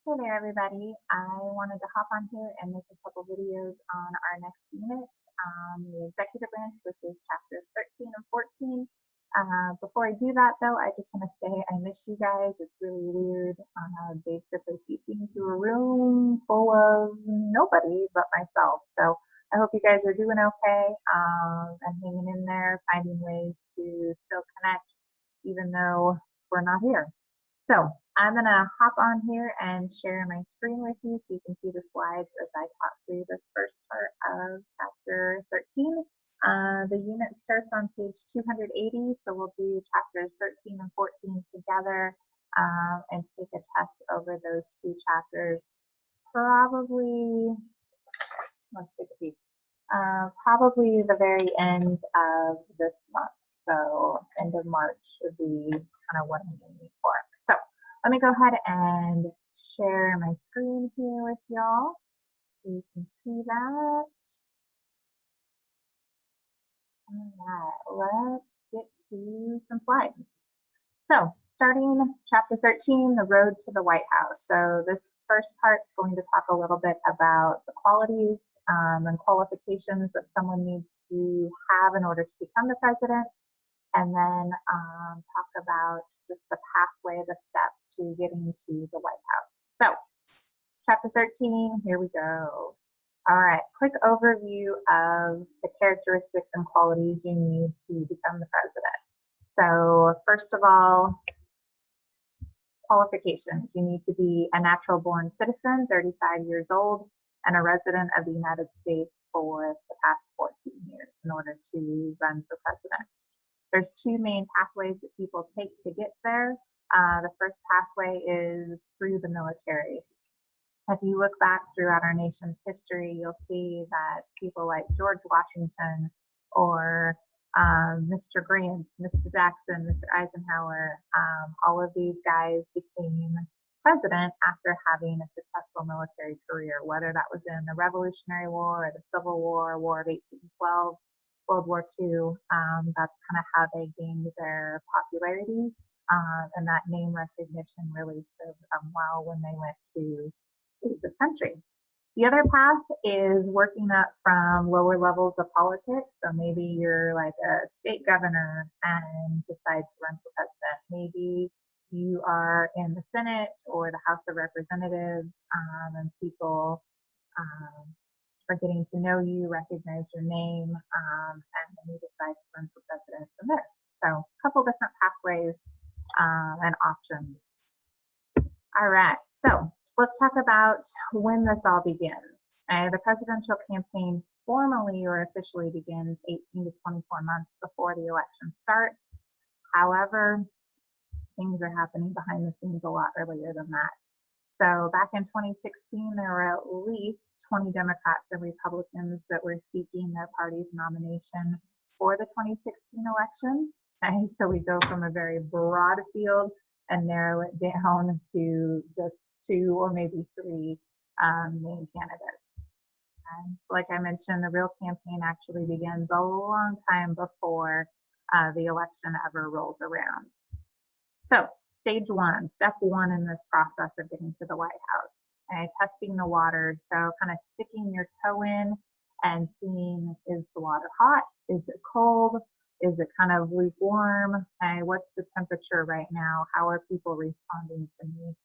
Hey there, everybody. I wanted to hop on here and make a couple videos on our next unit, the executive branch, which is chapters 13 and 14. Before I do that, though, I just want to say I miss you guys. It's really weird basically teaching to a room full of nobody but myself. So I hope you guys are doing okay and hanging in there, finding ways to still connect, even though we're not here. So I'm gonna hop on here and share my screen with you so you can see the slides as I talk through this first part of chapter 13. The unit starts on page 280, so we'll do chapters 13 and 14 together and take a test over those two chapters. Probably, let's take a peek. Probably the very end of this month. So end of March would be kind of what I'm aiming for. So let me go ahead and share my screen here with y'all so you can see that. All right, let's get to some slides. So starting chapter 13, the road to the White House. So this first part is going to talk a little bit about the qualities and qualifications that someone needs to have in order to become the president, and then talk about just the pathway, the steps to getting to the White House. So chapter 13, here we go. All right, quick overview of the characteristics and qualities you need to become the president. So first of all, qualifications. You need to be a natural born citizen, 35 years old, and a resident of the United States for the past 14 years in order to run for president. There's two main pathways that people take to get there. The first pathway is through the military. If you look back throughout our nation's history, you'll see that people like George Washington or Mr. Grant, Mr. Jackson, Mr. Eisenhower, all of these guys became president after having a successful military career, whether that was in the Revolutionary War or the Civil War, War of 1812, World War II. That's kind of how they gained their popularity, and that name recognition really served them well when they went to this country. The other path is working up from lower levels of politics. So maybe you're like a state governor and decide to run for president. Maybe you are in the Senate or the House of Representatives, and people are getting to know you, recognize your name, and then you decide to run for president from there. So a couple different pathways and options. All right, so let's talk about when this all begins. The presidential campaign formally or officially begins 18 to 24 months before the election starts. However, things are happening behind the scenes a lot earlier than that. So back in 2016, there were at least 20 Democrats and Republicans that were seeking their party's nomination for the 2016 election. And so we go from a very broad field and narrow it down to just two or maybe three main candidates. And so like I mentioned, the real campaign actually begins a long time before the election ever rolls around. So stage one, step one in this process of getting to the White House, testing the water. So kind of sticking your toe in and seeing, is the water hot? Is it cold? Is it kind of lukewarm? What's the temperature right now? How are people responding to me?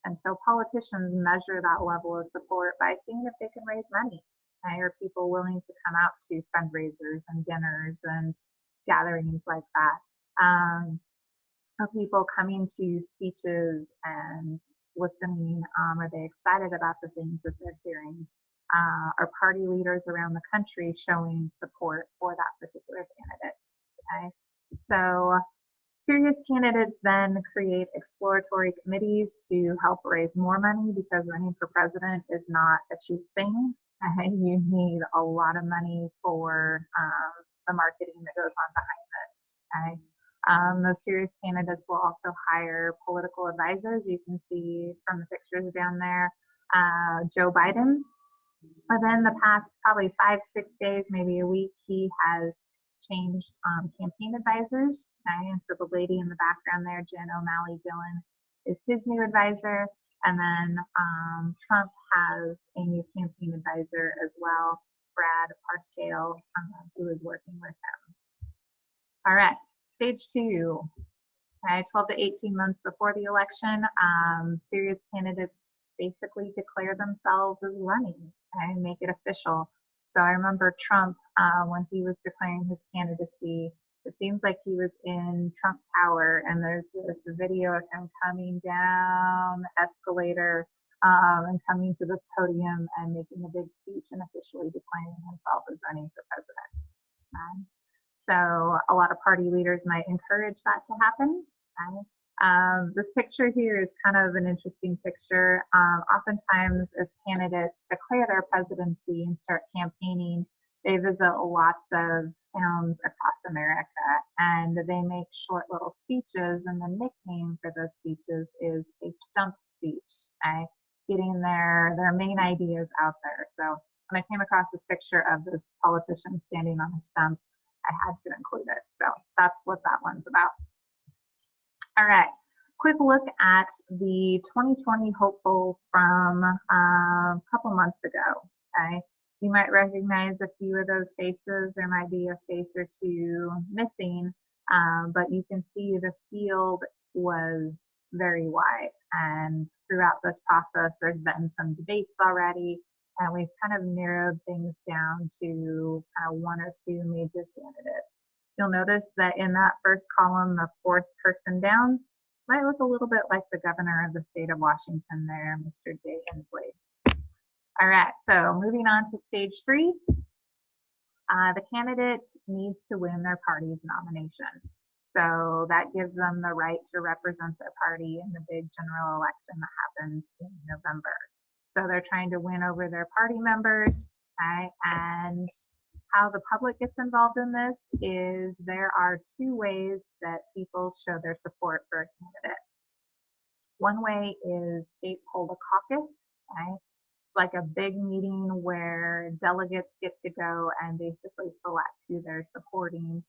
And so politicians measure that level of support by seeing if they can raise money. Are people willing to come out to fundraisers and dinners and gatherings like that? Are people coming to speeches and listening? Are they excited about the things that they're hearing? Are party leaders around the country showing support for that particular candidate? Okay, so serious candidates then create exploratory committees to help raise more money because running for president is not a cheap thing. You need a lot of money for the marketing that goes on behind this. Okay. Those serious candidates will also hire political advisors. You can see from the pictures down there, Joe Biden. Within the past probably 5-6 days, maybe a week, he has changed campaign advisors. Okay? And so the lady in the background there, Jen O'Malley Dillon, is his new advisor. And then Trump has a new campaign advisor as well, Brad Parscale, who is working with him. All right, stage 2. Okay, 12 to 18 months before the election, serious candidates basically declare themselves as running and make it official. So I remember Trump, when he was declaring his candidacy, it seems like he was in Trump Tower, and there's this video of him coming down the escalator and coming to this podium and making a big speech and officially declaring himself as running for president. So a lot of party leaders might encourage that to happen. This picture here is kind of an interesting picture. Oftentimes, as candidates declare their presidency and start campaigning, they visit lots of towns across America, and they make short little speeches, and the nickname for those speeches is a stump speech, getting their main ideas out there. So when I came across this picture of this politician standing on a stump, I had to include it. So that's what that one's about. All right, quick look at the 2020 hopefuls from a couple months ago. Okay, you might recognize a few of those faces. There might be a face or two missing, but you can see the field was very wide. And throughout this process, there's been some debates already, and we've kind of narrowed things down to one or two major candidates. You'll notice that in that first column, the fourth person down might look a little bit like the governor of the state of Washington there, Mr. Jay Inslee. All right, so moving on to stage 3. The candidate needs to win their party's nomination. So that gives them the right to represent their party in the big general election that happens in November. So they're trying to win over their party members, okay? And how the public gets involved in this is there are 2 ways that people show their support for a candidate. One way is states hold a caucus, okay? Like a big meeting where delegates get to go and basically select who they're supporting.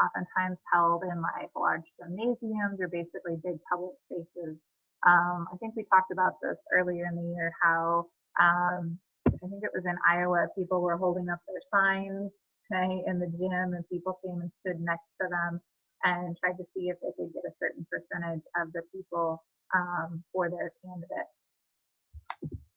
Oftentimes held in like large gymnasiums or basically big public spaces. I think we talked about this earlier in the year, how I think it was in Iowa, people were holding up their signs, okay, in the gym, and people came and stood next to them and tried to see if they could get a certain percentage of the people for their candidate.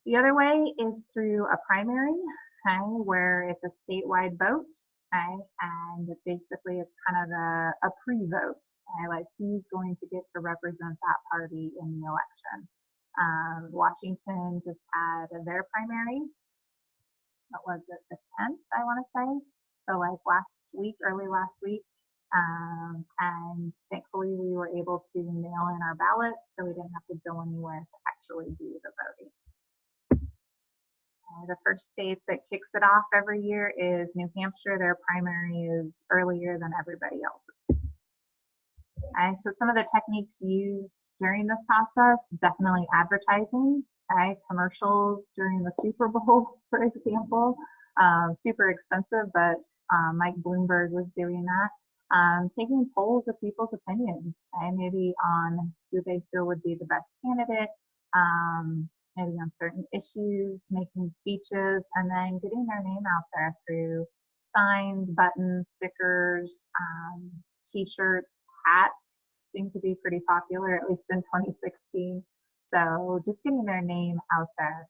The other way is through a primary, okay, where it's a statewide vote, okay, and basically it's kind of a pre-vote, okay, like who's going to get to represent that party in the election. Washington just had their primary. What was it, the 10th, I want to say? So like early last week. And thankfully we were able to mail in our ballots, so we didn't have to go anywhere to actually do the voting. The first state that kicks it off every year is New Hampshire. Their primary is earlier than everybody else's. So some of the techniques used during this process, definitely advertising, commercials during the Super Bowl, for example, super expensive, but Mike Bloomberg was doing that. Taking polls of people's opinions, maybe on who they feel would be the best candidate, maybe on certain issues, making speeches, and then getting their name out there through signs, buttons, stickers, t-shirts, hats seem to be pretty popular, at least in 2016. So just getting their name out there.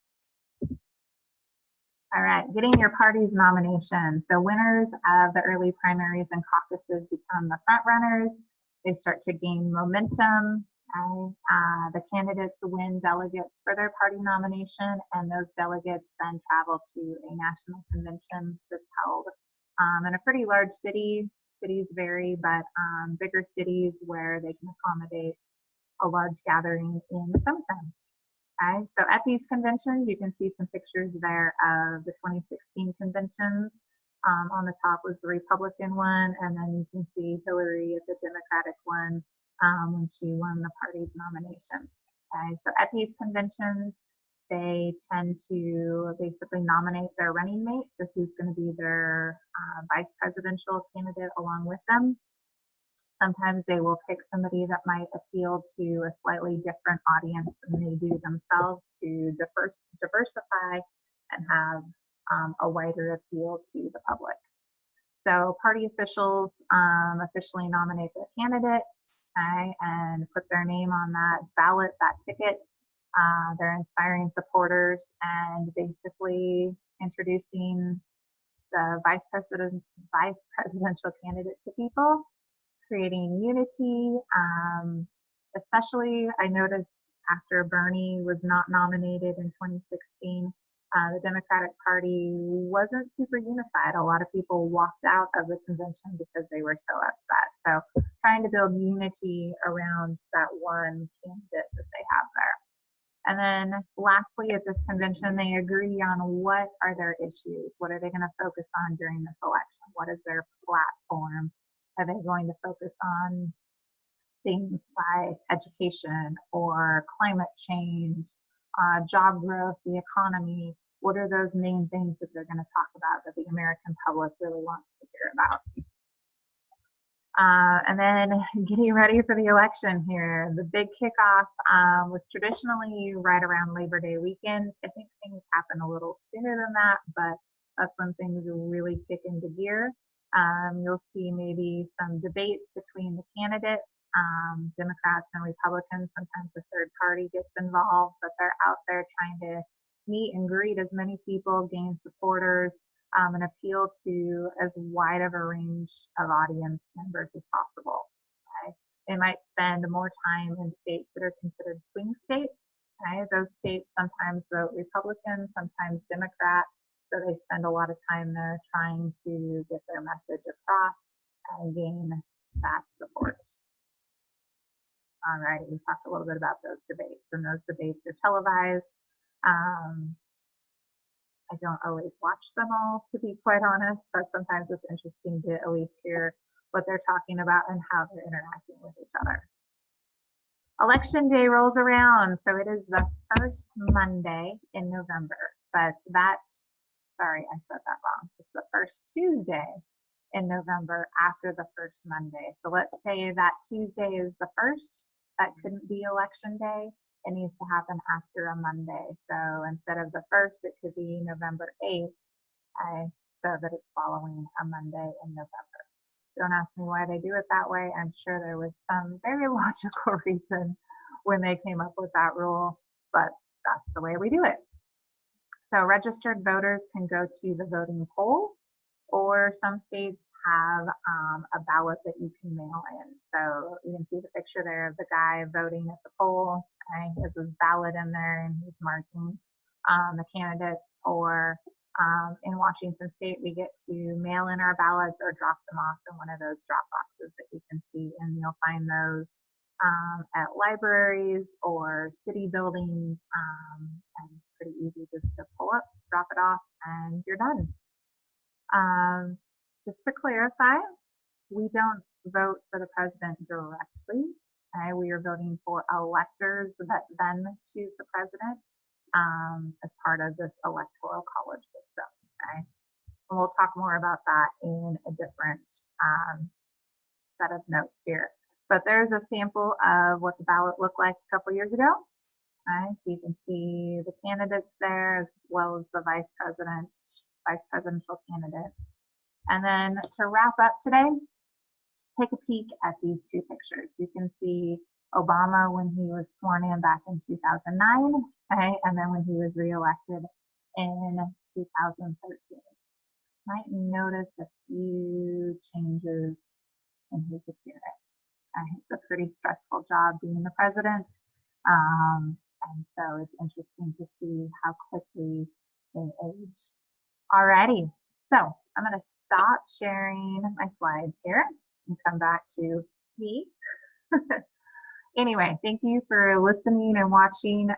All right, getting your party's nomination. So winners of the early primaries and caucuses become the front runners. They start to gain momentum. The candidates win delegates for their party nomination, and those delegates then travel to a national convention that's held in a pretty large city. Cities vary, but bigger cities where they can accommodate a large gathering in the summertime. Okay, so at these conventions, you can see some pictures there of the 2016 conventions. On the top was the Republican one, and then you can see Hillary at the Democratic one when she won the party's nomination. Okay, so at these conventions, they tend to basically nominate their running mate, so who's going to be their vice presidential candidate along with them. Sometimes they will pick somebody that might appeal to a slightly different audience than they do themselves to diversify and have a wider appeal to the public. So party officials officially nominate their candidates, okay, and put their name on that ballot, that ticket. They're inspiring supporters and basically introducing the vice presidential candidate to people, creating unity. Especially, I noticed after Bernie was not nominated in 2016, the Democratic Party wasn't super unified. A lot of people walked out of the convention because they were so upset. So trying to build unity around that one candidate that they have there. And then lastly, at this convention, they agree on what are their issues. What are they going to focus on during this election? What is their platform? Are they going to focus on things like education or climate change, job growth, the economy? What are those main things that they're going to talk about that the American public really wants to hear about? And then getting ready for the election here. The big kickoff was traditionally right around Labor Day weekend. I think things happen a little sooner than that, but that's when things really kick into gear. You'll see maybe some debates between the candidates, Democrats and Republicans. Sometimes a third party gets involved, but they're out there trying to meet and greet as many people, gain supporters, and appeal to as wide of a range of audience members as possible. Okay? They might spend more time in states that are considered swing states. Okay? Those states sometimes vote Republican, sometimes Democrat, so they spend a lot of time there trying to get their message across and gain that support. All right, we talked a little bit about those debates, and those debates are televised. I don't always watch them all, to be quite honest, but sometimes it's interesting to at least hear what they're talking about and how they're interacting with each other. Election day rolls around, so it is the first Monday in November, but sorry, I said that wrong. It's the first Tuesday in November after the first Monday. So let's say that Tuesday is the first, that couldn't be election day. It needs to happen after a Monday. So instead of the 1st, it could be November 8th, so that it's following a Monday in November. Don't ask me why they do it that way. I'm sure there was some very logical reason when they came up with that rule, but that's the way we do it. So registered voters can go to the voting poll, or some states have a ballot that you can mail in. So you can see the picture there of the guy voting at the poll. Okay, he has his ballot in there and he's marking the candidates. Or in Washington State, we get to mail in our ballots or drop them off in one of those drop boxes that you can see, and you'll find those at libraries or city buildings, and it's pretty easy just to pull up, drop it off, and you're done. Just to clarify, we don't vote for the president directly. Okay? We are voting for electors that then choose the president as part of this electoral college system. Okay? And we'll talk more about that in a different set of notes here. But there's a sample of what the ballot looked like a couple years ago. Okay? So you can see the candidates there as well as the vice presidential candidate. And then to wrap up today, take a peek at these two pictures. You can see Obama when he was sworn in back in 2009, okay, and then when he was reelected in 2013. Might notice a few changes in his appearance. It's a pretty stressful job being the president, and so it's interesting to see how quickly they age. Alrighty, so I'm going to stop sharing my slides here and come back to me. Anyway, thank you for listening and watching.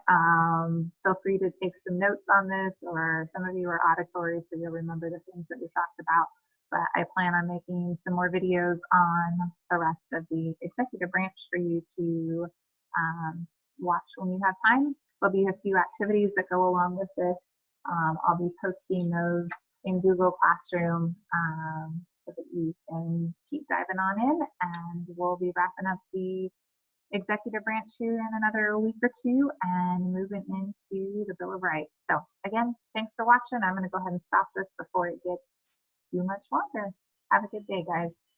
Feel free to take some notes on this, or some of you are auditory, so you'll remember the things that we talked about. But I plan on making some more videos on the rest of the executive branch for you to watch when you have time. There'll be a few activities that go along with this. I'll be posting those in Google Classroom so that you can keep diving on in. And we'll be wrapping up the executive branch here in another week or two and moving into the Bill of Rights. So again, thanks for watching. I'm going to go ahead and stop this before it gets too much longer. Have a good day, guys.